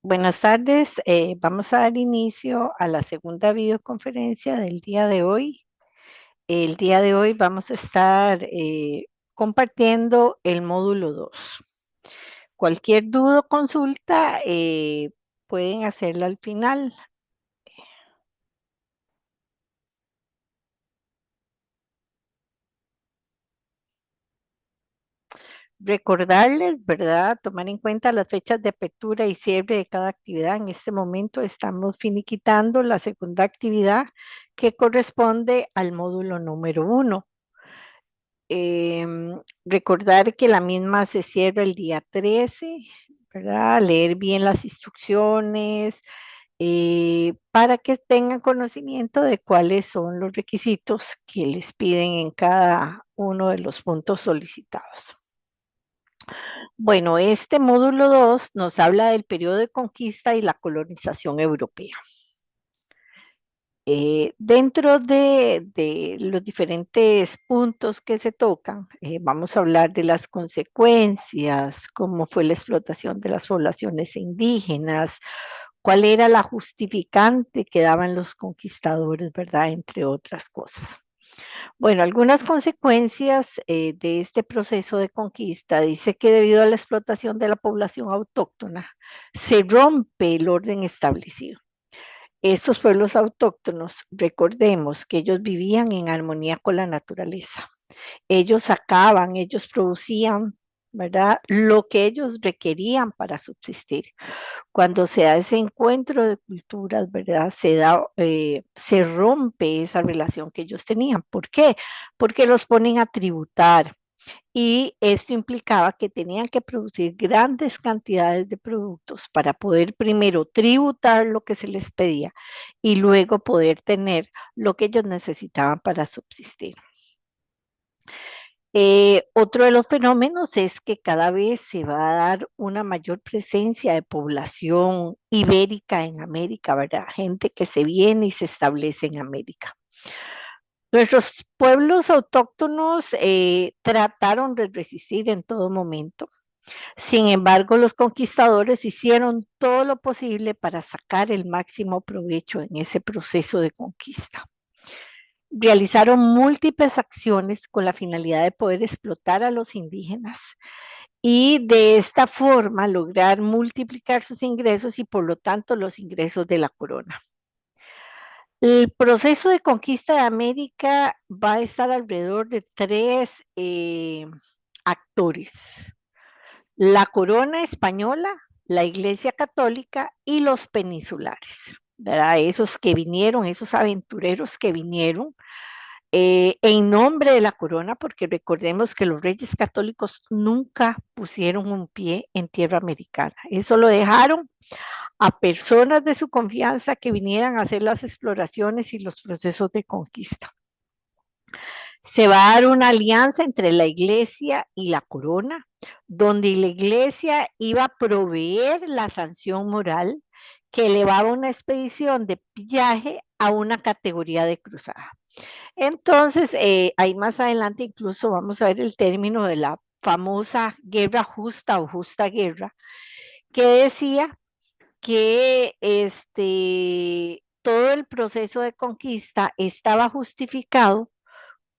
Buenas tardes. Vamos a dar inicio a la segunda videoconferencia del día de hoy. El día de hoy vamos a estar compartiendo el módulo 2. Cualquier duda o consulta pueden hacerla al final. Recordarles, ¿verdad? Tomar en cuenta las fechas de apertura y cierre de cada actividad. En este momento estamos finiquitando la segunda actividad que corresponde al módulo número 1. Recordar que la misma se cierra el día 13, ¿verdad? Leer bien las instrucciones para que tengan conocimiento de cuáles son los requisitos que les piden en cada uno de los puntos solicitados. Bueno, este módulo 2 nos habla del periodo de conquista y la colonización europea. Dentro de los diferentes puntos que se tocan, vamos a hablar de las consecuencias, cómo fue la explotación de las poblaciones indígenas, cuál era la justificante que daban los conquistadores, ¿verdad? Entre otras cosas. Bueno, algunas consecuencias de este proceso de conquista dice que debido a la explotación de la población autóctona, se rompe el orden establecido. Estos pueblos autóctonos, recordemos que ellos vivían en armonía con la naturaleza. Ellos sacaban, ellos producían, ¿verdad? Lo que ellos requerían para subsistir. Cuando se da ese encuentro de culturas, ¿verdad? Se rompe esa relación que ellos tenían. ¿Por qué? Porque los ponen a tributar, y esto implicaba que tenían que producir grandes cantidades de productos para poder primero tributar lo que se les pedía y luego poder tener lo que ellos necesitaban para subsistir. Otro de los fenómenos es que cada vez se va a dar una mayor presencia de población ibérica en América, ¿verdad? Gente que se viene y se establece en América. Nuestros pueblos autóctonos trataron de resistir en todo momento. Sin embargo, los conquistadores hicieron todo lo posible para sacar el máximo provecho en ese proceso de conquista. Realizaron múltiples acciones con la finalidad de poder explotar a los indígenas y de esta forma lograr multiplicar sus ingresos y por lo tanto los ingresos de la corona. El proceso de conquista de América va a estar alrededor de tres actores: la corona española, la iglesia católica y los peninsulares, ¿verdad? Esos que vinieron, esos aventureros que vinieron en nombre de la corona, porque recordemos que los reyes católicos nunca pusieron un pie en tierra americana. Eso lo dejaron a personas de su confianza que vinieran a hacer las exploraciones y los procesos de conquista. Se va a dar una alianza entre la iglesia y la corona, donde la iglesia iba a proveer la sanción moral que elevaba una expedición de pillaje a una categoría de cruzada. Entonces, ahí más adelante incluso vamos a ver el término de la famosa guerra justa o justa guerra, que decía que todo el proceso de conquista estaba justificado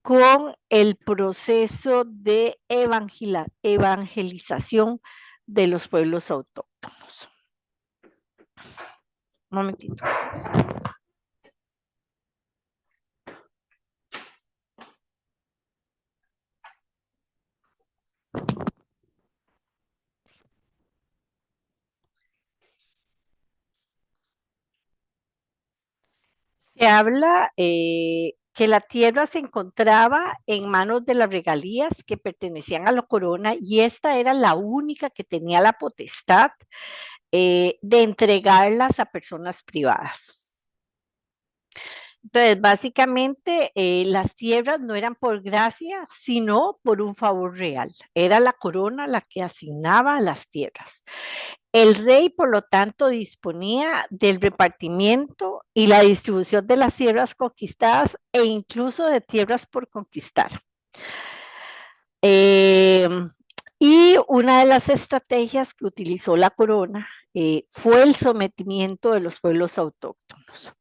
con el proceso de evangelización de los pueblos autóctonos. Un momentito. Se habla que la tierra se encontraba en manos de las regalías que pertenecían a la corona y esta era la única que tenía la potestad de entregarlas a personas privadas. Entonces, básicamente, las tierras no eran por gracia, sino por un favor real. Era la corona la que asignaba las tierras. El rey, por lo tanto, disponía del repartimiento y la distribución de las tierras conquistadas e incluso de tierras por conquistar. Eh, Y una de las estrategias que utilizó la corona fue el sometimiento de los pueblos autóctonos,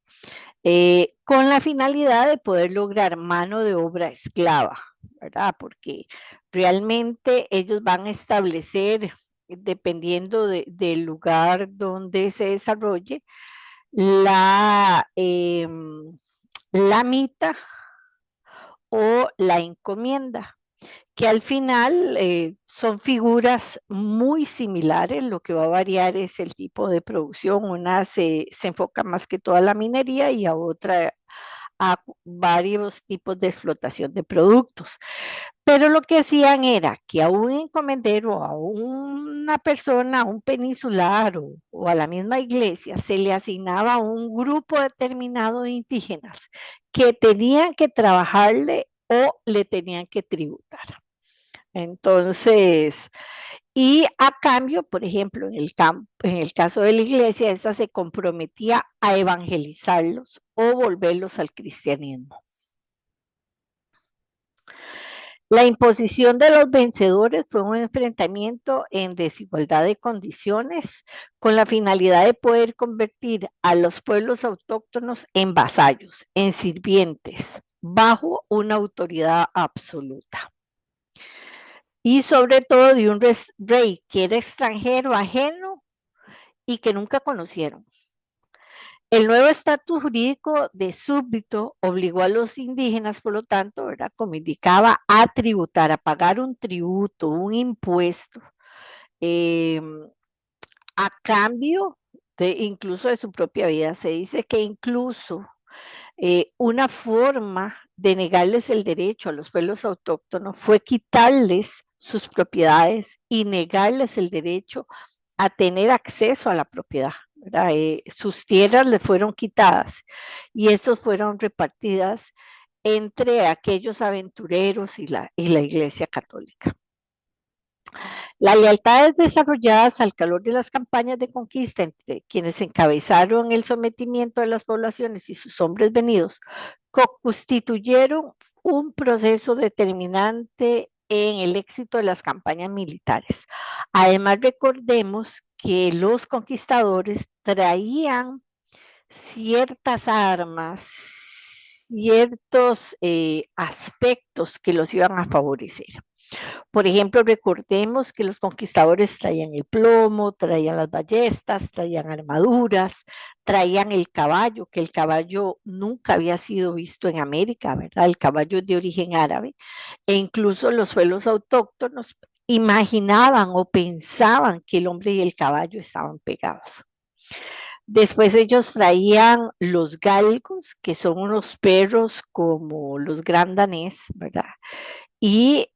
con la finalidad de poder lograr mano de obra esclava, ¿verdad? Porque realmente ellos van a establecer, dependiendo del lugar donde se desarrolle, la, la mita o la encomienda, que al final son figuras muy similares. Lo que va a variar es el tipo de producción. Una se enfoca más que toda la minería y a otra a varios tipos de explotación de productos. Pero lo que hacían era que a un encomendero, a una persona, a un peninsular o a la misma iglesia, se le asignaba un grupo determinado de indígenas que tenían que trabajarle o le tenían que tributar. Entonces, y a cambio, por ejemplo, en el caso de la iglesia, esa se comprometía a evangelizarlos o volverlos al cristianismo. La imposición de los vencedores fue un enfrentamiento en desigualdad de condiciones con la finalidad de poder convertir a los pueblos autóctonos en vasallos, en sirvientes, bajo una autoridad absoluta. Y sobre todo de un rey que era extranjero, ajeno y que nunca conocieron. El nuevo estatus jurídico de súbdito obligó a los indígenas, por lo tanto, ¿verdad? Como indicaba, a tributar, a pagar un tributo, un impuesto, eh, a cambio de incluso de su propia vida. Se dice que incluso una forma de negarles el derecho a los pueblos autóctonos fue quitarles sus propiedades y negarles el derecho a tener acceso a la propiedad. Sus tierras le fueron quitadas y esas fueron repartidas entre aquellos aventureros y la Iglesia Católica. Las lealtades desarrolladas al calor de las campañas de conquista entre quienes encabezaron el sometimiento de las poblaciones y sus hombres venidos constituyeron un proceso determinante en el éxito de las campañas militares. Además, recordemos que los conquistadores traían ciertas armas, ciertos aspectos que los iban a favorecer. Por ejemplo, recordemos que los conquistadores traían el plomo, traían las ballestas, traían armaduras, traían el caballo, que el caballo nunca había sido visto en América, ¿verdad? El caballo es de origen árabe, e incluso los pueblos autóctonos imaginaban o pensaban que el hombre y el caballo estaban pegados. Después ellos traían los galgos, que son unos perros como los gran danés, ¿verdad? Y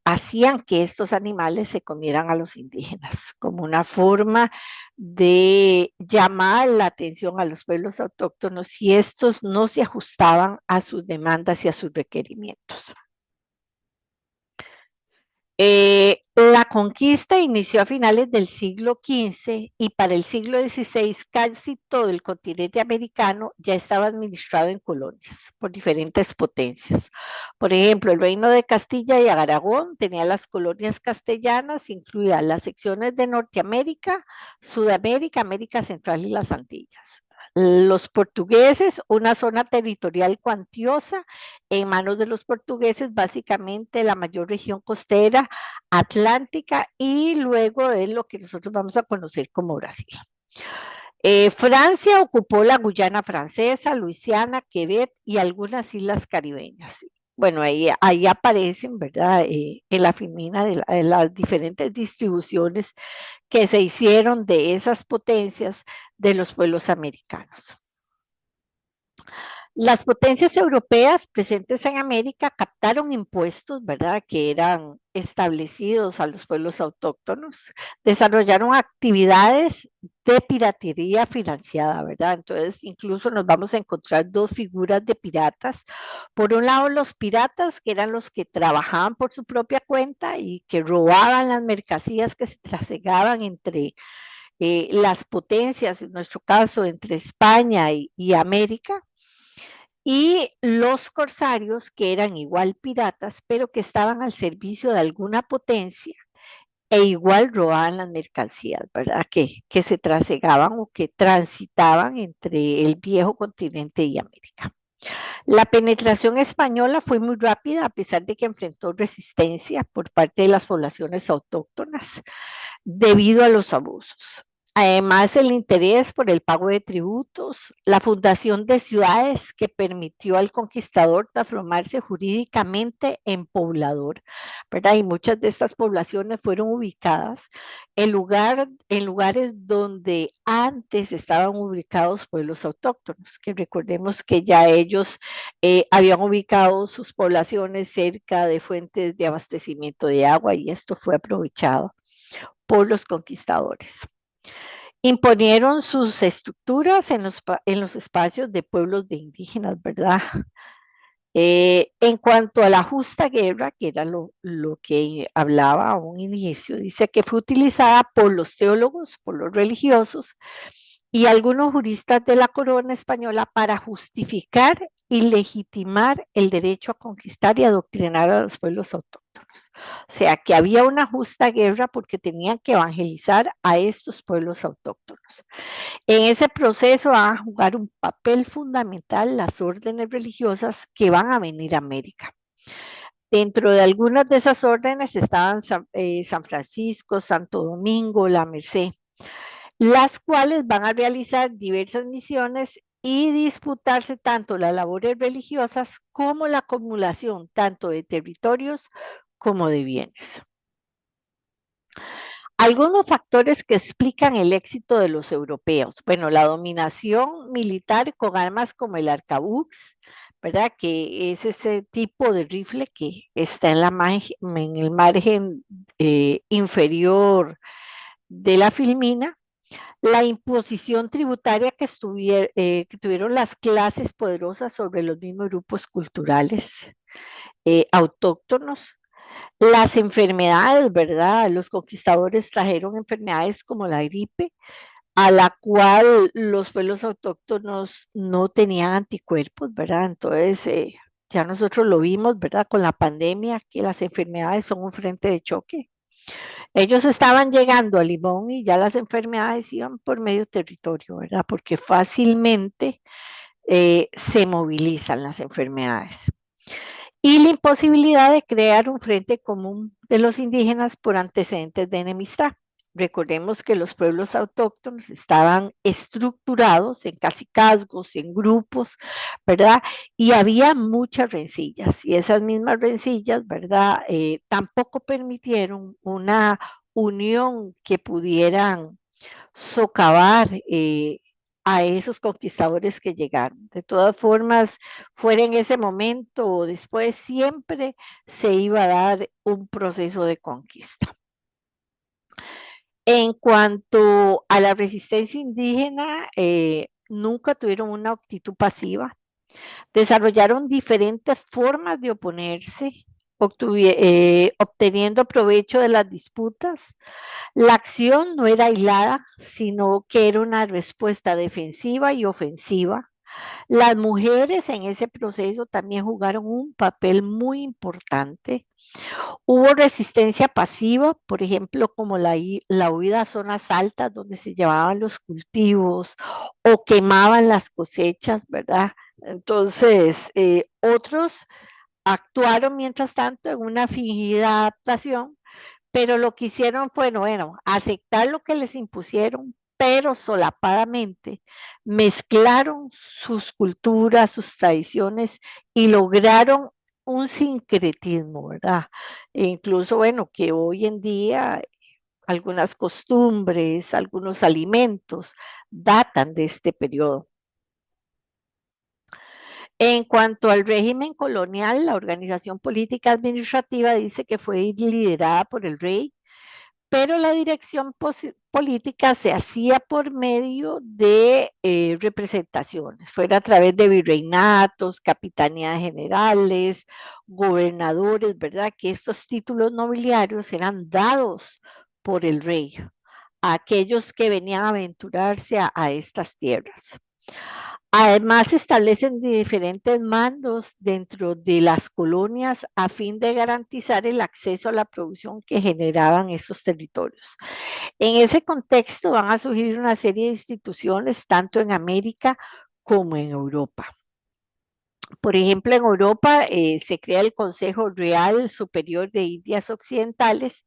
hacían que estos animales se comieran a los indígenas como una forma de llamar la atención a los pueblos autóctonos y estos no se ajustaban a sus demandas y a sus requerimientos. La conquista inició a finales del siglo XV y para el siglo XVI casi todo el continente americano ya estaba administrado en colonias por diferentes potencias. Por ejemplo, el Reino de Castilla y Aragón tenía las colonias castellanas, incluidas las secciones de Norteamérica, Sudamérica, América Central y las Antillas. Los portugueses, una zona territorial cuantiosa en manos de los portugueses, básicamente la mayor región costera atlántica y luego de lo que nosotros vamos a conocer como Brasil. Francia ocupó la Guyana francesa, Luisiana, Quebec y algunas islas caribeñas. Bueno, ahí aparecen, ¿verdad? En la filmina de las diferentes distribuciones que se hicieron de esas potencias de los pueblos americanos. Las potencias europeas presentes en América captaron impuestos, ¿verdad?, que eran establecidos a los pueblos autóctonos, desarrollaron actividades de piratería financiada, ¿verdad? Entonces, incluso nos vamos a encontrar dos figuras de piratas. Por un lado, los piratas, que eran los que trabajaban por su propia cuenta y que robaban las mercancías que se trasegaban entre las potencias, en nuestro caso, entre España y América y los corsarios, que eran igual piratas, pero que estaban al servicio de alguna potencia e igual robaban las mercancías, ¿verdad? Que se trasegaban o que transitaban entre el viejo continente y América. La penetración española fue muy rápida a pesar de que enfrentó resistencia por parte de las poblaciones autóctonas debido a los abusos. Además, el interés por el pago de tributos, la fundación de ciudades que permitió al conquistador transformarse jurídicamente en poblador, ¿verdad? Y muchas de estas poblaciones fueron ubicadas en lugares donde antes estaban ubicados pueblos autóctonos, que recordemos que ya ellos habían ubicado sus poblaciones cerca de fuentes de abastecimiento de agua y esto fue aprovechado por los conquistadores. Imponieron sus estructuras en los espacios de pueblos de indígenas, ¿verdad? En cuanto a la justa guerra, que era lo que hablaba a un inicio, dice que fue utilizada por los teólogos, por los religiosos y algunos juristas de la corona española para justificar y legitimar el derecho a conquistar y adoctrinar a los pueblos autóctonos. O sea, que había una justa guerra porque tenían que evangelizar a estos pueblos autóctonos. En ese proceso van a jugar un papel fundamental las órdenes religiosas que van a venir a América. Dentro de algunas de esas órdenes estaban San Francisco, Santo Domingo, La Merced, las cuales van a realizar diversas misiones y disputarse tanto las labores religiosas como la acumulación tanto de territorios como de bienes. Algunos factores que explican el éxito de los europeos. Bueno, la dominación militar con armas como el arcabuz, ¿verdad? Que es ese tipo de rifle que está en el margen inferior de la filmina. La imposición tributaria que tuvieron las clases poderosas sobre los mismos grupos culturales autóctonos. Las enfermedades, ¿verdad? Los conquistadores trajeron enfermedades como la gripe, a la cual los pueblos autóctonos no tenían anticuerpos, ¿verdad? Entonces, ya nosotros lo vimos, ¿verdad? Con la pandemia, que las enfermedades son un frente de choque. Ellos estaban llegando a Limón y ya las enfermedades iban por medio territorio, ¿verdad? Porque fácilmente se movilizan las enfermedades y la imposibilidad de crear un frente común de los indígenas por antecedentes de enemistad. Recordemos que los pueblos autóctonos estaban estructurados en cacicazgos, en grupos, ¿verdad? Y había muchas rencillas y esas mismas rencillas, ¿verdad? Tampoco permitieron una unión que pudieran socavar a esos conquistadores que llegaron. De todas formas, fuera en ese momento o después, siempre se iba a dar un proceso de conquista. En cuanto a la resistencia indígena, nunca tuvieron una actitud pasiva, desarrollaron diferentes formas de oponerse, obteniendo provecho de las disputas. La acción no era aislada, sino que era una respuesta defensiva y ofensiva. Las mujeres en ese proceso también jugaron un papel muy importante. Hubo resistencia pasiva, por ejemplo, como la huida a zonas altas donde se llevaban los cultivos o quemaban las cosechas, ¿verdad? Entonces, otros actuaron mientras tanto en una fingida adaptación, pero lo que hicieron fue, bueno, aceptar lo que les impusieron, pero solapadamente mezclaron sus culturas, sus tradiciones y lograron un sincretismo, ¿verdad? E incluso, bueno, que hoy en día algunas costumbres, algunos alimentos datan de este periodo. En cuanto al régimen colonial, la organización política administrativa dice que fue liderada por el rey, pero la dirección política se hacía por medio de representaciones, fuera a través de virreinatos, capitanías generales, gobernadores, ¿verdad? Que estos títulos nobiliarios eran dados por el rey a aquellos que venían a aventurarse a estas tierras. Además, se establecen diferentes mandos dentro de las colonias a fin de garantizar el acceso a la producción que generaban esos territorios. En ese contexto van a surgir una serie de instituciones tanto en América como en Europa. Por ejemplo, en Europa se crea el Consejo Real Superior de Indias Occidentales,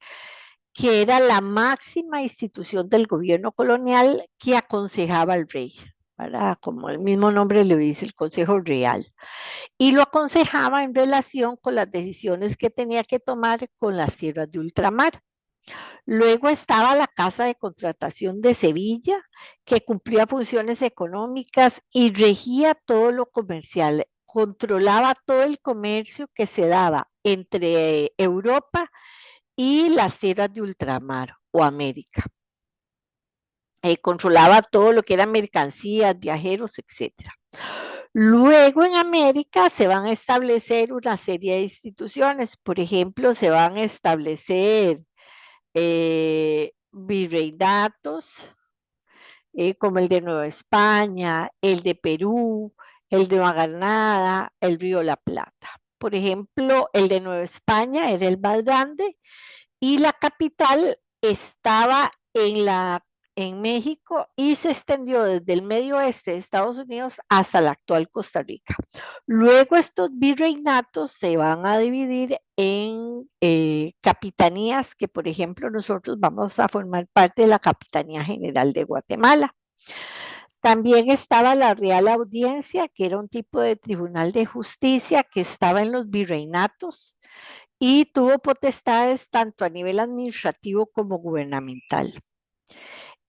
que era la máxima institución del gobierno colonial que aconsejaba al rey, ¿verdad? Como el mismo nombre le dice, el Consejo Real. Y lo aconsejaba en relación con las decisiones que tenía que tomar con las tierras de ultramar. Luego estaba la Casa de Contratación de Sevilla, que cumplía funciones económicas y regía todo lo comercial, controlaba todo el comercio que se daba entre Europa y las tierras de ultramar o América. Controlaba todo lo que eran mercancías, viajeros, etcétera. Luego en América se van a establecer una serie de instituciones, por ejemplo, se van a establecer virreinatos, como el de Nueva España, el de Perú, el de Nueva Granada, el Río La Plata. Por ejemplo, el de Nueva España era el más grande y la capital estaba en México y se extendió desde el medio oeste de Estados Unidos hasta la actual Costa Rica. Luego estos virreinatos se van a dividir en capitanías que, por ejemplo, nosotros vamos a formar parte de la Capitanía General de Guatemala. También estaba la Real Audiencia, que era un tipo de tribunal de justicia que estaba en los virreinatos y tuvo potestades tanto a nivel administrativo como gubernamental.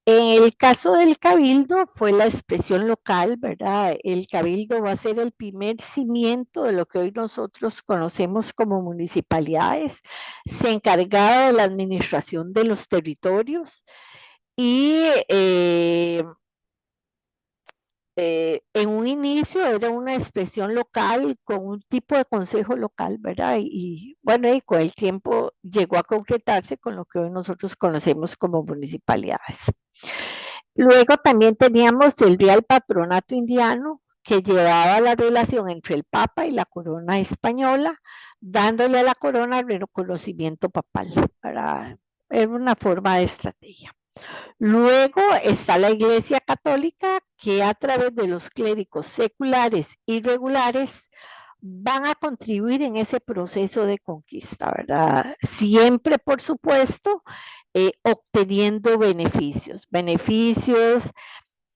En el caso del cabildo fue la expresión local, ¿verdad? El cabildo va a ser el primer cimiento de lo que hoy nosotros conocemos como municipalidades. Se encargaba de la administración de los territorios y en un inicio era una expresión local con un tipo de consejo local, ¿verdad? Bueno, y con el tiempo llegó a concretarse con lo que hoy nosotros conocemos como municipalidades. Luego también teníamos el Real Patronato Indiano, que llevaba la relación entre el Papa y la corona española, dándole a la corona el reconocimiento papal. Era una forma de estrategia. Luego está la Iglesia Católica, que a través de los clérigos seculares y regulares van a contribuir en ese proceso de conquista, ¿verdad? Siempre, por supuesto, obteniendo beneficios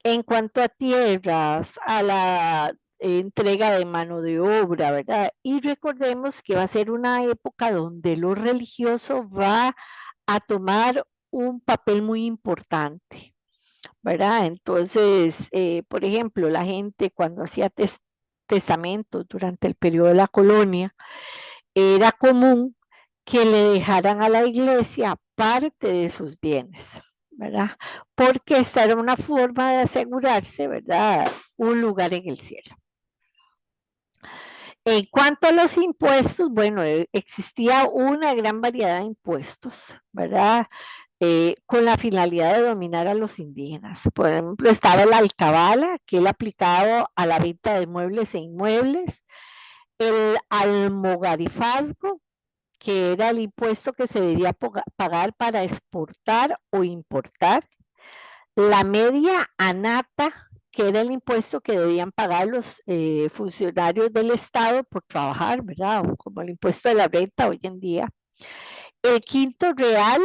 en cuanto a tierras, a la entrega de mano de obra, ¿verdad? Y recordemos que va a ser una época donde lo religioso va a tomar un papel muy importante, ¿verdad? Entonces, por ejemplo, la gente cuando hacía testamentos durante el periodo de la colonia, era común que le dejaran a la iglesia parte de sus bienes, ¿verdad? Porque esta era una forma de asegurarse, ¿verdad? Un lugar en el cielo. En cuanto a los impuestos, bueno, existía una gran variedad de impuestos, ¿verdad? Con la finalidad de dominar a los indígenas. Por ejemplo, estaba la alcabala, que él aplicado a la venta de muebles e inmuebles, el almogarifazgo, que era el impuesto que se debía pagar para exportar o importar, la media anata, que era el impuesto que debían pagar los funcionarios del Estado por trabajar, ¿verdad? O como el impuesto de la renta hoy en día. El quinto real,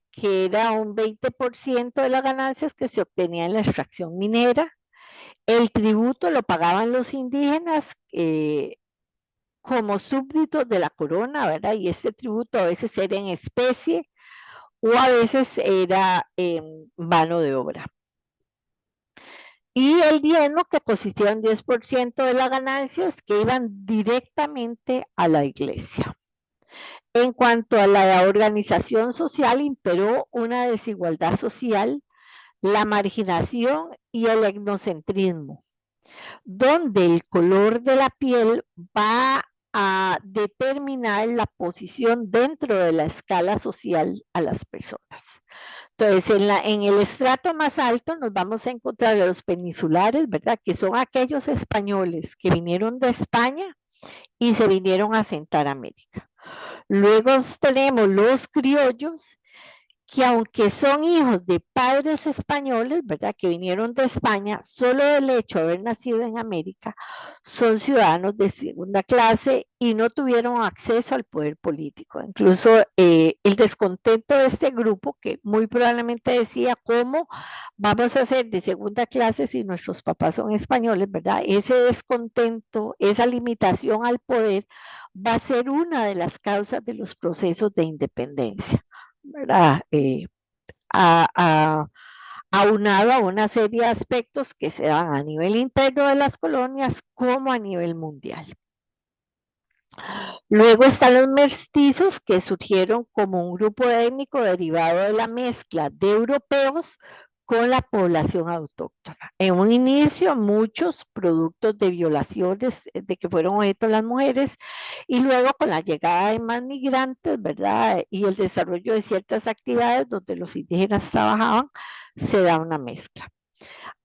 que era un 20% de las ganancias que se obtenía en la extracción minera. El tributo lo pagaban los indígenas como súbditos de la corona, ¿verdad? Y este tributo a veces era en especie o a veces era en mano de obra. Y el diezmo, que consistía en 10% de las ganancias que iban directamente a la iglesia. En cuanto a la organización social, imperó una desigualdad social, la marginación y el etnocentrismo, donde el color de la piel va a determinar la posición dentro de la escala social a las personas. Entonces, en el estrato más alto nos vamos a encontrar a los peninsulares, ¿verdad? Que son aquellos españoles que vinieron de España y se vinieron a asentar a América. Luego tenemos los criollos, que aunque son hijos de padres españoles, ¿verdad? Que vinieron de España, solo el hecho de haber nacido en América, son ciudadanos de segunda clase y no tuvieron acceso al poder político. Incluso el descontento de este grupo, que muy probablemente decía, ¿cómo vamos a ser de segunda clase si nuestros papás son españoles, ¿verdad? Ese descontento, esa limitación al poder, va a ser una de las causas de los procesos de independencia. ¿Verdad? A, a, aunado a una serie de aspectos que se dan a nivel interno de las colonias como a nivel mundial. Luego están los mestizos que surgieron como un grupo étnico derivado de la mezcla de europeos con la población autóctona. En un inicio, muchos productos de violaciones de que fueron objeto las mujeres, y luego con la llegada de más migrantes, ¿verdad? Y el desarrollo de ciertas actividades donde los indígenas trabajaban, se da una mezcla.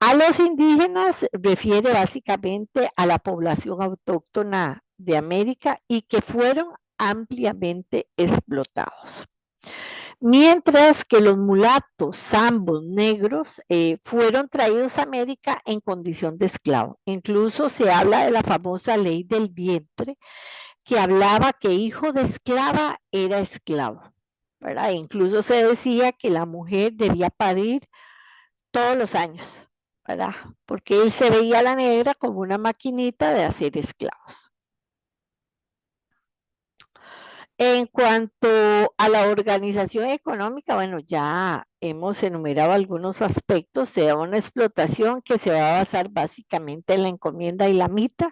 A los indígenas refiere básicamente a la población autóctona de América y que fueron ampliamente explotados. Mientras que los mulatos, zambos, negros fueron traídos a América en condición de esclavo. Incluso se habla de la famosa ley del vientre, que hablaba que hijo de esclava era esclavo, ¿verdad? Incluso se decía que la mujer debía parir todos los años, ¿verdad? Porque él se veía a la negra como una maquinita de hacer esclavos. En cuanto a la organización económica, bueno, ya hemos enumerado algunos aspectos. Se da una explotación que se va a basar básicamente en la encomienda y la mita,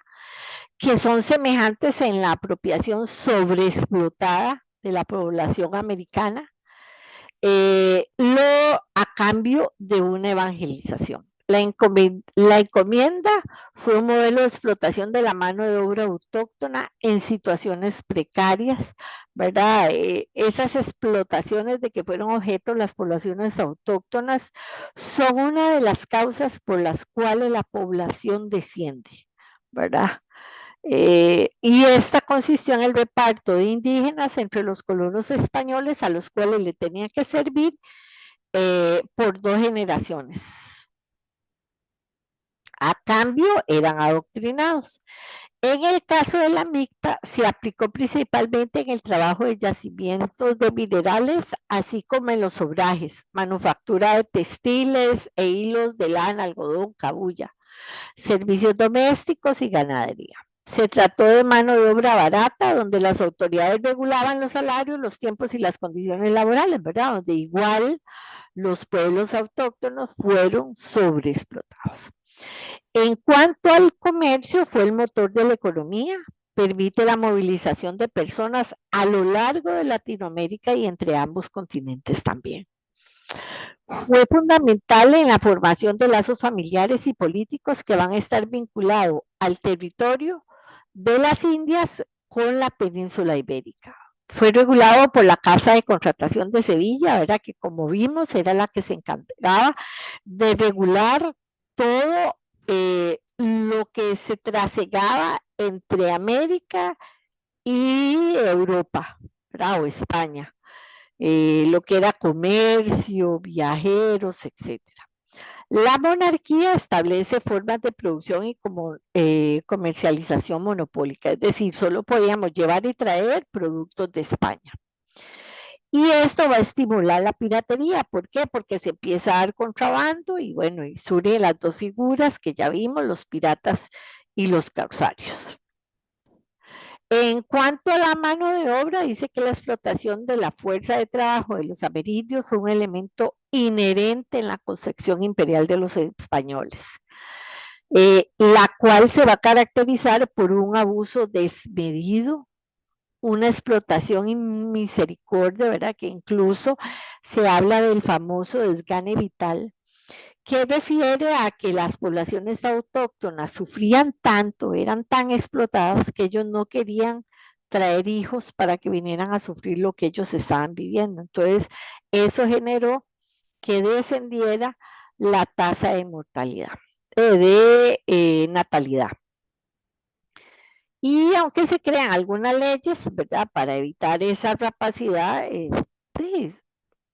que son semejantes en la apropiación sobreexplotada de la población americana, lo a cambio de una evangelización. La encomienda fue un modelo de explotación de la mano de obra autóctona en situaciones precarias, ¿verdad? Esas explotaciones de que fueron objeto las poblaciones autóctonas son una de las causas por las cuales la población desciende, ¿verdad? Y esta consistió en el reparto de indígenas entre los colonos españoles a los cuales le tenía que servir por 2 generaciones. A cambio, eran adoctrinados. En el caso de la mixta, se aplicó principalmente en el trabajo de yacimientos de minerales, así como en los obrajes, manufactura de textiles e hilos de lana, algodón, cabuya, servicios domésticos y ganadería. Se trató de mano de obra barata, donde las autoridades regulaban los salarios, los tiempos y las condiciones laborales, ¿verdad? Donde igual los pueblos autóctonos fueron sobreexplotados. En cuanto al comercio, fue el motor de la economía, permite la movilización de personas a lo largo de Latinoamérica y entre ambos continentes también. Fue fundamental en la formación de lazos familiares y políticos que van a estar vinculados al territorio de las Indias con la península ibérica. Fue regulado por la Casa de Contratación de Sevilla, ¿verdad? Que como vimos era la que se encargaba de regular todo lo que se trasegaba entre América y Europa, ¿verdad? O España, lo que era comercio, viajeros, etcétera. La monarquía establece formas de producción y comercialización monopólica, es decir, solo podíamos llevar y traer productos de España. Y esto va a estimular la piratería. ¿Por qué? Porque se empieza a dar contrabando y bueno, y surgen las dos figuras que ya vimos, los piratas y los corsarios. En cuanto a la mano de obra, dice que la explotación de la fuerza de trabajo de los amerindios fue un elemento inherente en la concepción imperial de los españoles, la cual se va a caracterizar por un abuso desmedido, una explotación y misericordia, ¿verdad? Que incluso se habla del famoso desgane vital, que refiere a que las poblaciones autóctonas sufrían tanto, eran tan explotadas que ellos no querían traer hijos para que vinieran a sufrir lo que ellos estaban viviendo. Entonces, eso generó que descendiera la tasa de mortalidad, de natalidad. Y aunque se crean algunas leyes, ¿verdad? Para evitar esa rapacidad, sí,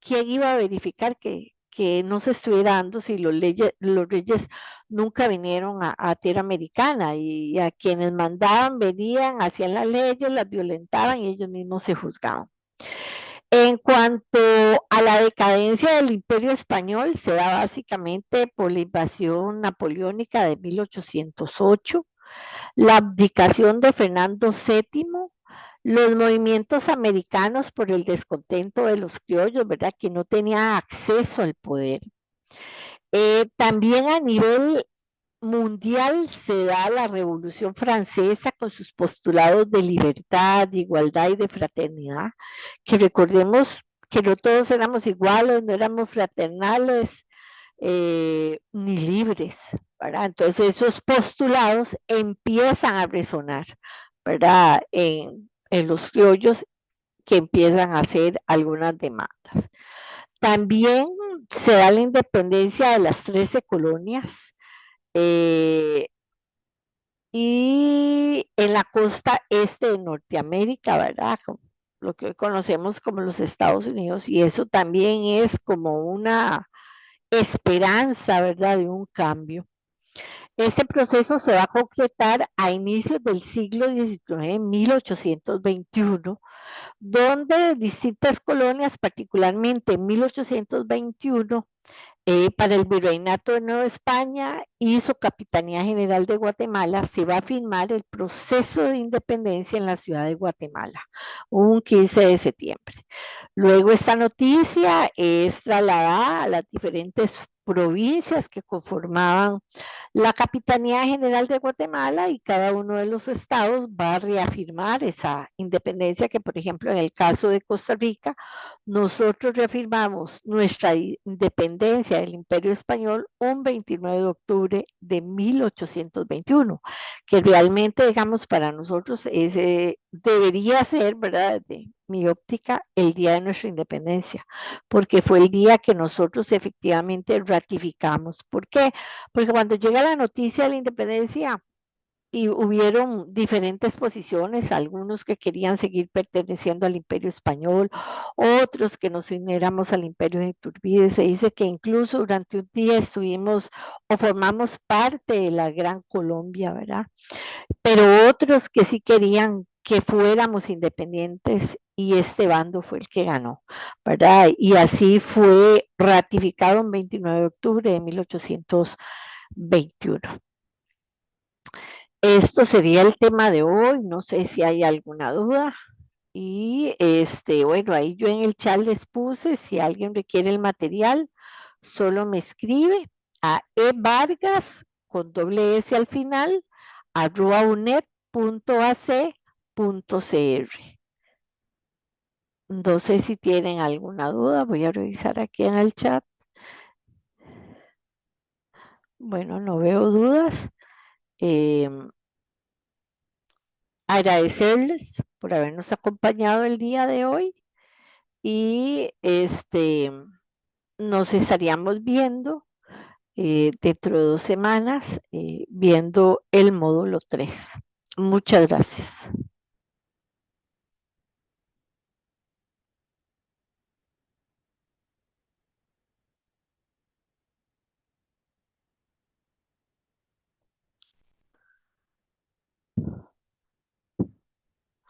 ¿quién iba a verificar que no se estuviera dando si los reyes nunca vinieron a tierra americana y a quienes mandaban venían, hacían las leyes, las violentaban y ellos mismos se juzgaban? En cuanto a la decadencia del Imperio Español, se da básicamente por la invasión napoleónica de 1808, la abdicación de Fernando VII, los movimientos americanos por el descontento de los criollos, ¿verdad? Que no tenían acceso al poder. También a nivel mundial se da la Revolución Francesa con sus postulados de libertad, de igualdad y de fraternidad, que recordemos que no todos éramos iguales, no éramos fraternales, ni libres, ¿verdad? Entonces esos postulados empiezan a resonar, ¿verdad? En los criollos que empiezan a hacer algunas demandas. También se da la independencia de las 13 colonias, eh, y en la costa este de Norteamérica, ¿verdad? Lo que hoy conocemos como los Estados Unidos, y eso también es como una esperanza, ¿verdad? De un cambio. Este proceso se va a concretar a inicios del siglo XIX, en 1821, donde distintas colonias, particularmente en 1821, para el Virreinato de Nueva España y su Capitanía General de Guatemala, se va a firmar el proceso de independencia en la ciudad de Guatemala, un 15 de septiembre. Luego esta noticia es trasladada a las diferentes provincias que conformaban la Capitanía General de Guatemala, y cada uno de los estados va a reafirmar esa independencia que, por ejemplo, en el caso de Costa Rica, nosotros reafirmamos nuestra independencia del Imperio Español un 29 de octubre de 1821, que realmente, digamos, para nosotros ese debería ser, ¿verdad? De mi óptica, el día de nuestra independencia, porque fue el día que nosotros efectivamente ratificamos. ¿Por qué? Porque cuando llega la noticia de la independencia, y hubieron diferentes posiciones, algunos que querían seguir perteneciendo al Imperio Español, otros que nos uniéramos al Imperio de Iturbide. Se dice que incluso durante un día estuvimos o formamos parte de la Gran Colombia, ¿verdad? Pero otros que sí querían que fuéramos independientes, y este bando fue el que ganó, ¿verdad? Y así fue ratificado el 29 de octubre de 1821. Esto sería el tema de hoy, no sé si hay alguna duda. Y bueno, ahí yo en el chat les puse, si alguien requiere el material, solo me escribe a evargas con doble S al final, @unet.ac.cr. No sé si tienen alguna duda, voy a revisar aquí en el chat. Bueno, no veo dudas. Em, Agradecerles por habernos acompañado el día de hoy, y nos estaríamos viendo dentro de 2 semanas, viendo el módulo 3. Muchas gracias.